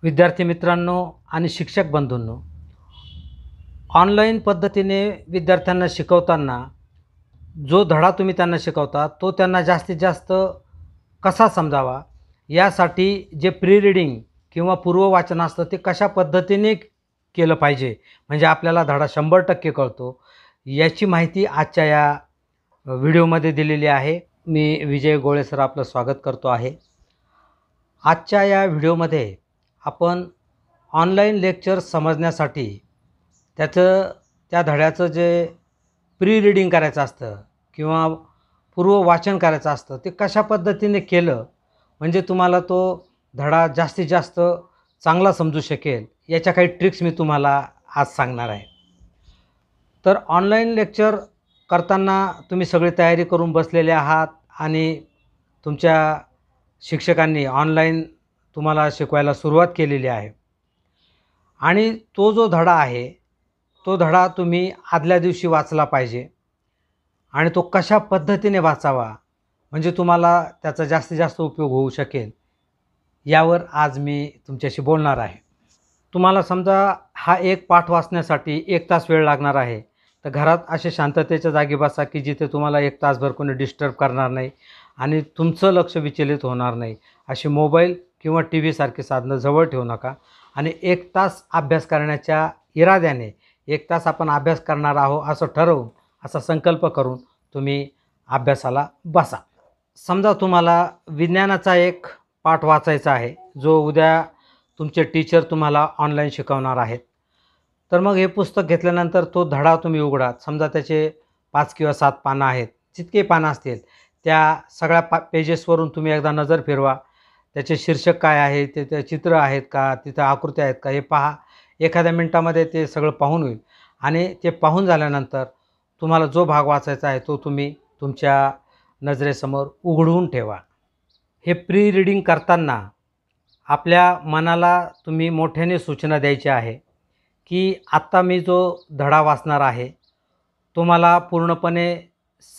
विद्यार्थी मित्रांनो आणि शिक्षक बंधूंनो, ऑनलाईन पद्धतीने विद्यार्थ्यांना शिकवताना जो धडा तुम्ही त्यांना शिकवता तो त्यांना जास्तीत जास्त कसा समजावा यासाठी जे प्री रीडिंग किंवा पूर्ववाचन असतं ते कशा पद्धतीने केलं पाहिजे म्हणजे आपल्याला धडा 100% कळतो, याची माहिती आजच्या या व्हिडिओमध्ये दिलेली आहे. मी विजय गोळेसर आपलं स्वागत करतो आहे. आजच्या या व्हिडिओमध्ये आपण ऑनलाईन लेक्चर समजण्यासाठी त्या धड्याचं जे प्री रीडिंग करायचं असतं किंवा पूर्व वाचन करायचं असतं ते कशा पद्धतीने केलं म्हणजे तुम्हाला तो धडा जास्तीत जास्त चांगला समजू शकेल याच्या काही ट्रिक्स मी तुम्हाला आज सांगणार आहे. तर ऑनलाईन लेक्चर करताना तुम्ही सगळी तयारी करून बसलेले आहात आणि तुमच्या शिक्षकांनी ऑनलाईन तुम्हाला शिकवायला सुरुवात केलेली आहे आणि तो जो धडा आहे तो धडा तुम्ही आदल्या दिवशी वाचला पाहिजे आणि तो कशा पद्धतीने वाचावा म्हणजे तुम्हाला त्याचा जास्तीत जास्त उपयोग होऊ शकेल यावर आज मी तुमच्याशी बोलणार आहे. तुम्हाला समजा हा एक पाठ वाचण्यासाठी 1 तास वेळ लागणार आहे, तर घरात असे शांततेच्या जागी बसा की जिथे तुम्हाला 1 तासभर कोणी डिस्टर्ब करणार नाही आणि तुमचं लक्ष विचलित होणार नाही. अशी मोबाईल किंवा टी व्हीसारखी साधनं जवळ ठेवू नका आणि 1 तास अभ्यास करण्याच्या इराद्याने 1 तास आपण अभ्यास करणार आहोत असं ठरवून असा संकल्प करून तुम्ही अभ्यासाला बसा. समजा तुम्हाला विज्ञानाचा एक पाठ वाचायचा आहे जो उद्या तुमचे टीचर तुम्हाला ऑनलाईन शिकवणार आहेत. तर मग हे पुस्तक घेतल्यानंतर तो धडा तुम्ही उघडा. समजा त्याचे 5 किंवा 7 पानं आहेत, जितके पानं असतील त्या सगळ्या पेजेसवरून तुम्ही एकदा नजर फिरवा. त्याचे शीर्षक काय आहे, ते चित्र आहेत का, तिथं आकृत्या आहेत का, हे पहा. एखाद्या मिनटामध्ये ते सगळं पाहून होईल आणि ते पाहून झाल्यानंतर तुम्हाला जो भाग वाचायचा आहे तो तुम्ही तुमच्या नजरेसमोर उघडून ठेवा. हे प्री रीडिंग करताना आपल्या मनाला तुम्ही मोठ्याने सूचना द्यायची आहे की आत्ता मी जो धडा वाचणार आहे तो मला पूर्णपणे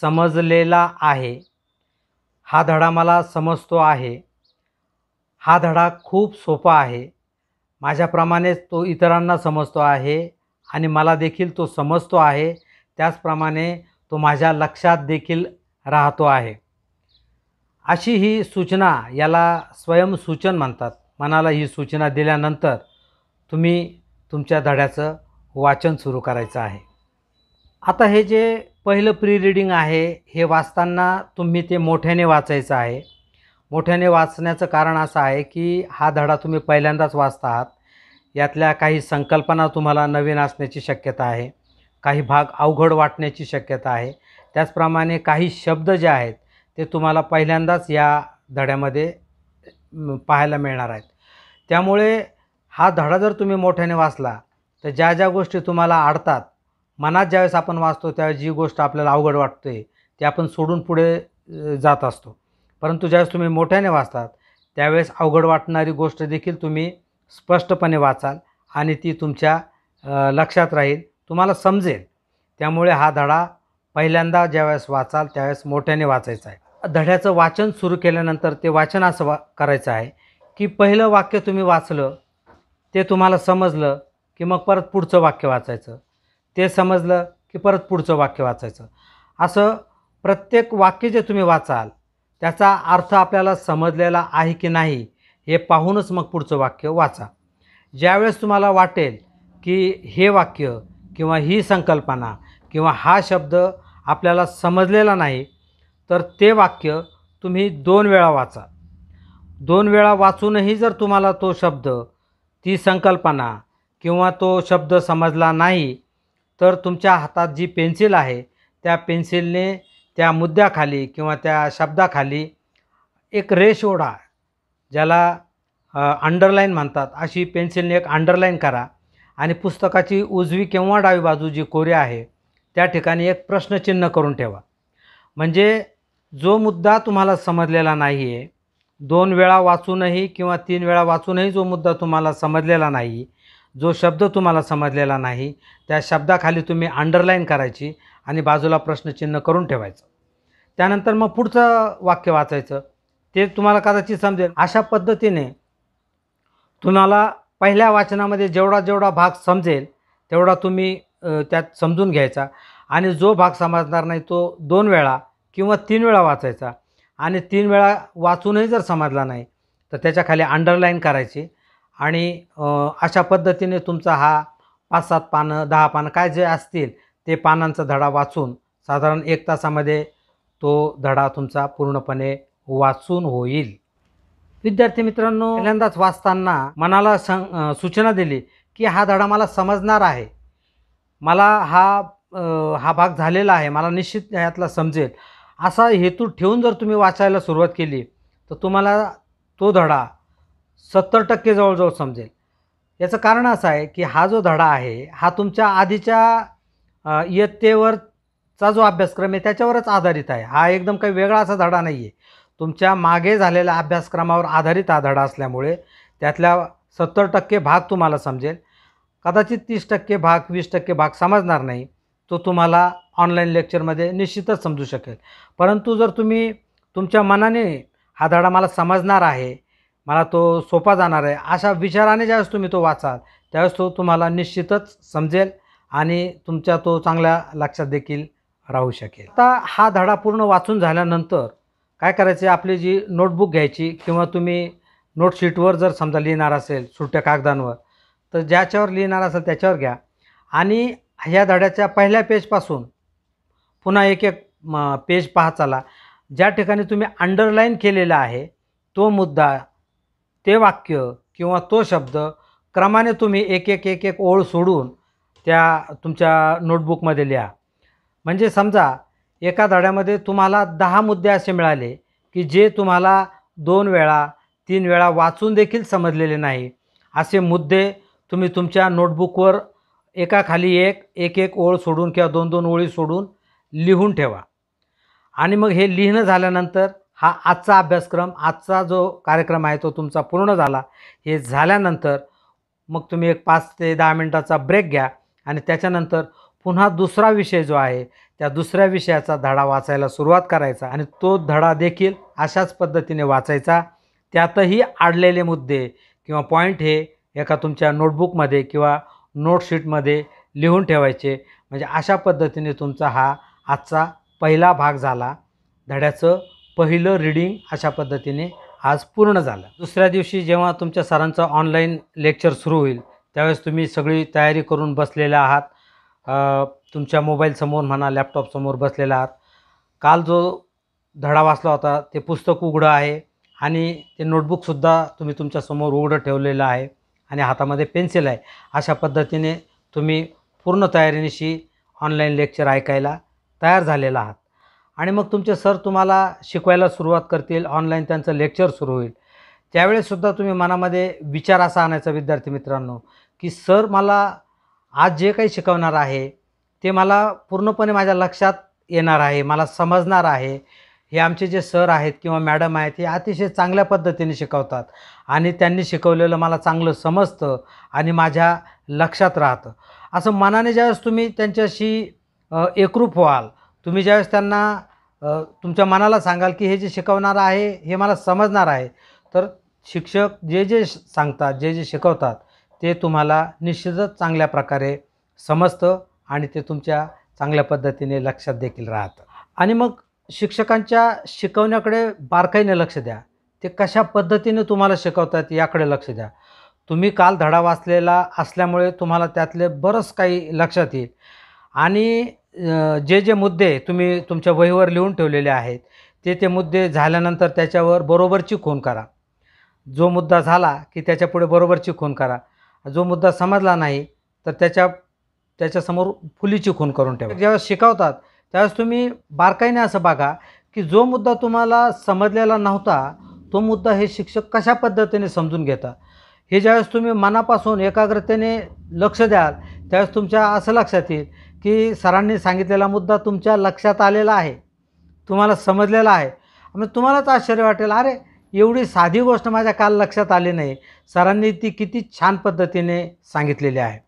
समजलेला आहे. हा धडा मला समजतो आहे. हा धडा खूप सोपा आहे. माझ्याप्रमाणेच तो इतरांना समजतो आहे आणि मला देखील तो समजतो आहे. त्याचप्रमाणे तो माझ्या लक्षात देखील राहतो आहे. अशी ही सूचना, याला स्वयंसूचन म्हणतात. मनाला ही सूचना दिल्यानंतर तुम्ही तुमच्या धड्याचं वाचन सुरू करायचं आहे. आता हे जे पहिलं प्री रीडिंग आहे हे वाचताना तुम्ही ते मोठ्याने वाचायचं आहे. मोठ्याने वाचण्याचं कारण असं आहे की हा धडा तुम्ही पहिल्यांदाच वाचता आहात. यातल्या काही संकल्पना तुम्हाला नवीन असण्याची शक्यता आहे, काही भाग अवघड वाटण्याची शक्यता आहे. त्याचप्रमाणे काही शब्द जे आहेत ते तुम्हाला पहिल्यांदाच या धड्यामध्ये पाहायला मिळणार आहेत. त्यामुळे हा धडा जर तुम्ही मोठ्याने वाचला तर ज्या ज्या गोष्टी तुम्हाला अडतात, मनात ज्यावेळेस आपण वाचतो त्यावेळेस जी गोष्ट आपल्याला अवघड वाटते ती आपण सोडून पुढे जात असतो. परंतु ज्यावेळेस तुम्ही मोठ्याने वाचतात त्यावेळेस अवघड वाटणारी गोष्ट देखील तुम्ही स्पष्टपणे वाचाल आणि ती तुमच्या लक्षात राहील, तुम्हाला समजेल. त्यामुळे हा धडा पहिल्यांदा ज्यावेळेस वाचाल त्यावेळेस मोठ्याने वाचायचा आहे. धड्याचं वाचन सुरू केल्यानंतर ते वाचन असं करायचं आहे की पहिलं वाक्य तुम्ही वाचलं, ते तुम्हाला समजलं की मग परत पुढचं वाक्य वाचायचं, ते समजलं की परत पुढचं वाक्य वाचायचं. असं प्रत्येक वाक्य जे तुम्ही वाचाल त्याचा अर्थ आपल्याला समजलेला आहे की नाही हे पाहूनच मग पुढचं वाक्य वाचा. ज्यावेळेस तुम्हाला वाटेल की हे वाक्य किंवा ही संकल्पना किंवा हा शब्द आपल्याला समजलेला नाही तर ते वाक्य तुम्ही 2 वेळा वाचा. 2 वेळा वाचूनही जर तुम्हाला तो शब्द, ती संकल्पना किंवा तो शब्द समजला नाही तर तुमच्या हातात जी पेन्सिल आहे त्या पेन्सिलने त्या मुद्द्याखाली किंवा त्या शब्दाखाली एक रेष ओढा, ज्याला अंडरलाईन म्हणतात. अशी पेन्सिलने एक अंडरलाईन करा आणि पुस्तकाची उजवी किंवा डावी बाजू जी कोरी आहे त्या ठिकाणी एक प्रश्नचिन्ह करून ठेवा. म्हणजे जो मुद्दा तुम्हाला समजलेला नाही आहे, 2 वेळा वाचूनही किंवा 3 वेळा वाचूनही जो मुद्दा तुम्हाला समजलेला नाही, जो शब्द तुम्हाला समजलेला नाही, त्या शब्दाखाली तुम्ही अंडरलाईन करायची आणि बाजूला प्रश्नचिन्ह करून ठेवायचं. त्यानंतर मग पुढचं वाक्य वाचायचं, ते तुम्हाला कदाचित समजेल. अशा पद्धतीने तुम्हाला पहिल्या वाचनामध्ये जेवढा जेवढा भाग समजेल तेवढा तुम्ही त्यात समजून घ्यायचा आणि जो भाग समजणार नाही तो 2 वेळा किंवा 3 वेळा वाचायचा आणि 3 वेळा वाचूनही जर समजला नाही तर त्याच्या खाली अंडरलाईन करायची आणि अशा पद्धतीने तुमचा हा 5-7 पानं 10 पानं काय जे असतील ते पानांचा धडा वाचून साधारण 1 तासामध्ये तो धडा तुमचा पूर्णपणे वाचून होईल. विद्यार्थी मित्रांनो, पहिल्यांदाच वाचताना मनाला सूचना दिली की हा धडा मला समजणार आहे, मला हा भाग झालेला आहे, मला निश्चित यातला समजेल असा हेतू ठेवून जर तुम्ही वाचायला सुरुवात केली तर तुम्हाला तो धडा 70% जवळजवळ समजेल. याचं कारण असं आहे की हा जो धडा आहे हा तुमच्या आधीच्या इयत्तेवरचा जो अभ्यासक्रम आहे त्याच्यावरच आधारित आहे. हा एकदम काही वेगळा असा धडा नाही आहे. तुमच्या मागे झालेल्या अभ्यासक्रमावर आधारित हा धडा असल्यामुळे त्यातल्या 70% भाग तुम्हाला समजेल. कदाचित 30% भाग 20% भाग समजणार नाही, तो तुम्हाला ऑनलाईन लेक्चरमध्ये निश्चितच समजू शकेल. परंतु जर तुम्ही तुमच्या मनाने हा धडा मला समजणार आहे, मला तो सोपा जाणार आहे अशा विचाराने ज्यावेळेस तुम्ही तो वाचाल त्यावेळेस तो तुम्हाला निश्चितच समजेल आणि तुमच्या तो चांगल्या लक्षात देखील राहू शकेल. आता हा धडा पूर्ण वाचून झाल्यानंतर काय करायचे, आपली जी नोटबुक घ्यायची किंवा तुम्ही नोटशीटवर जर समजा लिहिणार असेल सुट्ट्या कागदांवर तर ज्याच्यावर लिहिणार असेल त्याच्यावर घ्या आणि ह्या धड्याच्या पहिल्या पेजपासून पुन्हा एक एक पेज पाहत चला. ज्या ठिकाणी तुम्ही अंडरलाईन केलेला आहे तो मुद्दा, ते वाक्य किंवा तो शब्द क्रमाने तुम्ही एक एक ओळ सोडून त्या तुमच्या नोटबुकमध्ये लिहा. म्हणजे समजा एका धड्यामध्ये तुम्हाला 10 मुद्दे असे मिळाले की जे तुम्हाला 2 वेळा 3 वेळा वाचून देखील समजलेले नाही, असे मुद्दे तुम्ही तुमच्या नोटबुकवर एकाखाली एक ओळ सोडून किंवा 2-2 ओळी सोडून लिहून ठेवा. आणि मग हे लिहिणं झाल्यानंतर हा आजचा अभ्यासक्रम, आजचा जो कार्यक्रम आहे तो तुमचा पूर्ण झाला. हे झाल्यानंतर मग तुम्ही एक 5 ते 10 मिनटाचा ब्रेक घ्या आणि त्याच्यानंतर पुन्हा दुसरा विषय जो आहे त्या दुसऱ्या विषयाचा धडा वाचायला सुरुवात करायचा आणि तो धडा देखील अशाच पद्धतीने वाचायचा. त्यातही अडलेले मुद्दे किंवा पॉईंट हे एका तुमच्या नोटबुकमध्ये किंवा नोटशीटमध्ये लिहून ठेवायचे. म्हणजे अशा पद्धतीने तुमचा हा आजचा पहिला भाग झाला. धड्याचं पहिलं रीडिंग अशा पद्धतीने आज पूर्ण झालं. दुसऱ्या दिवशी जेव्हा तुमच्या सरांचं ऑनलाईन लेक्चर सुरू होईल त्यावेळेस तुम्ही सगळी तयारी करून बसलेल्या आहात. तुमच्या मोबाईलसमोर म्हणा, लॅपटॉपसमोर बसलेला आहात. काल जो धडा वाचला होता ते पुस्तक उघडं आहे आणि ते नोटबुकसुद्धा तुम्ही तुमच्यासमोर उघडं ठेवलेलं आहे आणि हातामध्ये पेन्सिल आहे. अशा पद्धतीने तुम्ही पूर्ण तयारीनिशी ऑनलाईन लेक्चर ऐकायला तयार झालेला आहात. आणि मग तुमचे सर तुम्हाला शिकवायला सुरुवात करतील, ऑनलाईन त्यांचं लेक्चर सुरू होईल. त्यावेळेससुद्धा तुम्ही मनामध्ये विचार असा आणायचा विद्यार्थी मित्रांनो की सर मला आज जे काही शिकवणार आहे ते मला पूर्णपणे माझ्या लक्षात येणार आहे, मला समजणार आहे. हे आमचे जे सर आहेत किंवा मॅडम आहेत हे अतिशय चांगल्या पद्धतीने शिकवतात आणि त्यांनी शिकवलेलं मला चांगलं समजतं आणि माझ्या लक्षात राहतं. असं मनाने ज्यावेळेस तुम्ही त्यांच्याशी एकरूप व्हाल, तुम्ही ज्यावेळेस त्यांना तुमच्या मनाला सांगाल की हे जे शिकवणार आहे हे मला समजणार आहे, तर शिक्षक जे जे सांगतात, जे जे शिकवतात ते तुम्हाला निश्चितच चांगल्या प्रकारे समजतं आणि ते तुमच्या चांगल्या पद्धतीने लक्षात देखील राहतं. आणि मग शिक्षकांच्या शिकवण्याकडे बारकाईने लक्ष द्या. ते कशा पद्धतीने तुम्हाला शिकवतात याकडे लक्ष द्या. तुम्ही काल धडा वाचलेला असल्यामुळे तुम्हाला त्यातले बरंच काही लक्षात येईल आणि जे जे मुद्दे तुम्ही तुमच्या वहीवर लिहून ठेवलेले आहेत ते मुद्दे झाल्यानंतर त्याच्यावर बरोबरची खूण करा. जो मुद्दा झाला की त्याच्यापुढे बरोबरची खूण करा. जो मुद्दा समजला नाही तर त्याच्यासमोर फुलीची खूण करून ठेवा. ज्यावेळेस शिकवतात त्यावेळेस तुम्ही बारकाईने असं बघा की जो मुद्दा तुम्हाला समजलेला नव्हता तो मुद्दा हे शिक्षक कशा पद्धतीने समजून घेतात. हे ज्यावेळेस तुम्ही मनापासून एकाग्रतेने लक्ष द्याल त्यावेळेस तुमच्या असं लक्षात येईल की सरांनी सांगितलेला मुद्दा तुमच्या लक्षात आलेला आहे, तुम्हाला समजलेला आहे. मग तुम्हालाच आश्चर्य वाटेल, अरे एवढी साधी गोष्ट माझ्या काल लक्षात आली नाही, सरांनी ती किती छान पद्धतीने सांगितलेली आहे.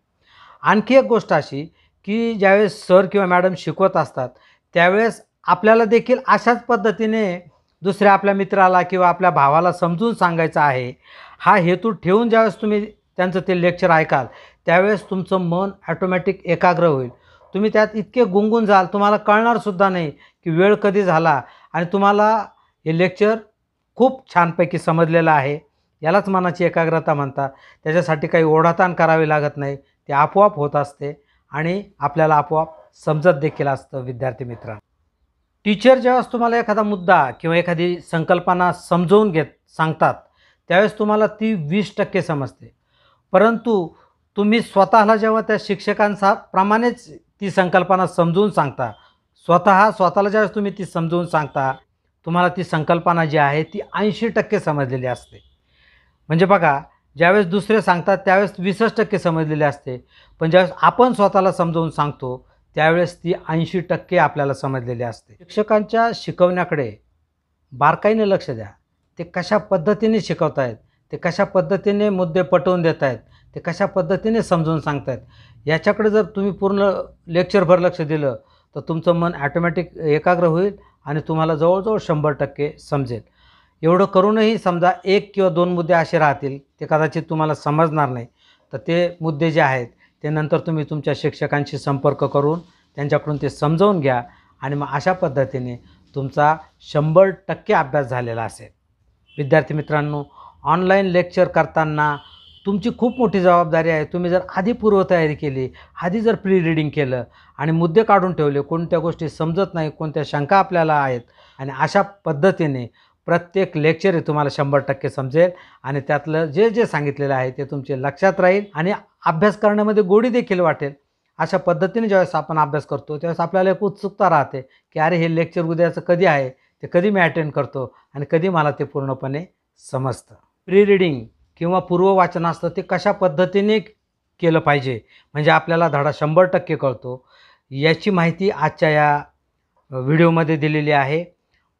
आणखी एक गोष्ट अशी की ज्यावेळेस सर किंवा मॅडम शिकवत असतात त्यावेळेस आपल्याला देखील अशाच पद्धतीने दुसऱ्या आपल्या मित्राला किंवा आपल्या भावाला समजून सांगायचं आहे हा हेतू ठेवून ज्यावेळेस तुम्ही त्यांचं ते लेक्चर ऐकाल त्यावेळेस तुमचं मन ॲटोमॅटिक एकाग्र होईल. तुम्ही त्यात इतके गुंगून जाल तुम्हाला कळणारसुद्धा नाही की वेळ कधी झाला आणि तुम्हाला हे लेक्चर खूप छानपैकी समजलेलं आहे. यालाच मनाची एकाग्रता म्हणतात. त्याच्यासाठी काही ओढाताण करावी लागत नाही. ते आपोआप होत असते आणि आपल्याला आपोआप समजत देखील असतं. विद्यार्थी मित्रांनो, टीचर ज्यावेळेस तुम्हाला एखादा मुद्दा किंवा एखादी संकल्पना समजवून सांगतात त्यावेळेस तुम्हाला ती 20% समजते. परंतु तुम्ही स्वतःला जेव्हा त्या शिक्षकांचा प्रमाणेच ती संकल्पना समजून सांगता, स्वतःला ज्यावेळेस तुम्ही ती समजवून सांगता, तुम्हाला ती संकल्पना जी आहे ती 80% समजलेली असते. म्हणजे बघा, ज्यावेळेस दुसरे सांगतात त्यावेळेस 20% समजलेली असते, पण ज्यावेळेस आपण स्वतःला समजावून सांगतो त्यावेळेस ती 80% आपल्याला समजलेली असते. शिक्षकांच्या शिकवण्याकडे बारकाईने लक्ष द्या. ते कशा पद्धतीने शिकवत आहेत, ते कशा पद्धतीने मुद्दे पटवून देत आहेत, ते कशा पद्धतीने समजून सांगत आहेत, याच्याकडे जर तुम्ही पूर्ण लेक्चरभर लक्ष दिलं तर तुमचं मन ॲटोमॅटिक एकाग्र होईल आणि तुम्हाला जवळजवळ 100% समजेल. एवढं करूनही समजा 1 किंवा 2 मुद्दे असे राहतील ते कदाचित तुम्हाला समजणार नाही, तर ते मुद्दे जे आहेत ते नंतर तुम्ही तुमच्या शिक्षकांशी संपर्क करून त्यांच्याकडून ते समजावून घ्या आणि मग अशा पद्धतीने तुमचा 100% अभ्यास झालेला असेल. विद्यार्थी मित्रांनो, ऑनलाईन लेक्चर करताना तुमची खूप मोठी जबाबदारी आहे. तुम्ही जर आधी पूर्वतयारी केली, आधी जर प्री रीडिंग केलं आणि मुद्दे काढून ठेवले, कोणत्या गोष्टी समजत नाही, कोणत्या शंका आपल्याला आहेत, आणि अशा पद्धतीने प्रत्येक लेक्चर हे तुम्हाला 100% समजेल आणि त्यातलं जे जे सांगितलेलं आहे ते तुमच्या लक्षात राहील आणि अभ्यास करण्यामध्ये गोडी देखील वाटेल. अशा पद्धतीने ज्यावेळेस आपण अभ्यास करतो त्यावेळेस आपल्याला एक उत्सुकता राहते की अरे हे लेक्चर उद्याचं कधी आहे, ते कधी मी अटेंड करतो आणि कधी मला ते पूर्णपणे समजतं. प्री रीडिंग किंवा पूर्ववाचन असतं ते कशा पद्धतीने केलं पाहिजे म्हणजे आपल्याला धडा 100% कळतो. याची माहिती आजच्या या व्हिडिओमध्ये दिलेली आहे.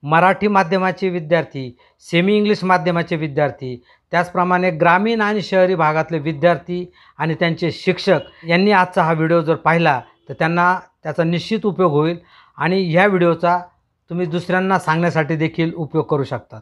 मराठी माध्यमाचे विद्यार्थी, सेमी इंग्लिश माध्यमाचे विद्यार्थी, त्याचप्रमाणे ग्रामीण आणि शहरी भागातले विद्यार्थी आणि त्यांचे शिक्षक यांनी आजचा हा व्हिडिओ जर पाहिला तर त्यांना त्याचा निश्चित उपयोग होईल आणि ह्या व्हिडिओचा तुम्ही दुसऱ्यांना सांगण्यासाठी देखील उपयोग करू शकतात.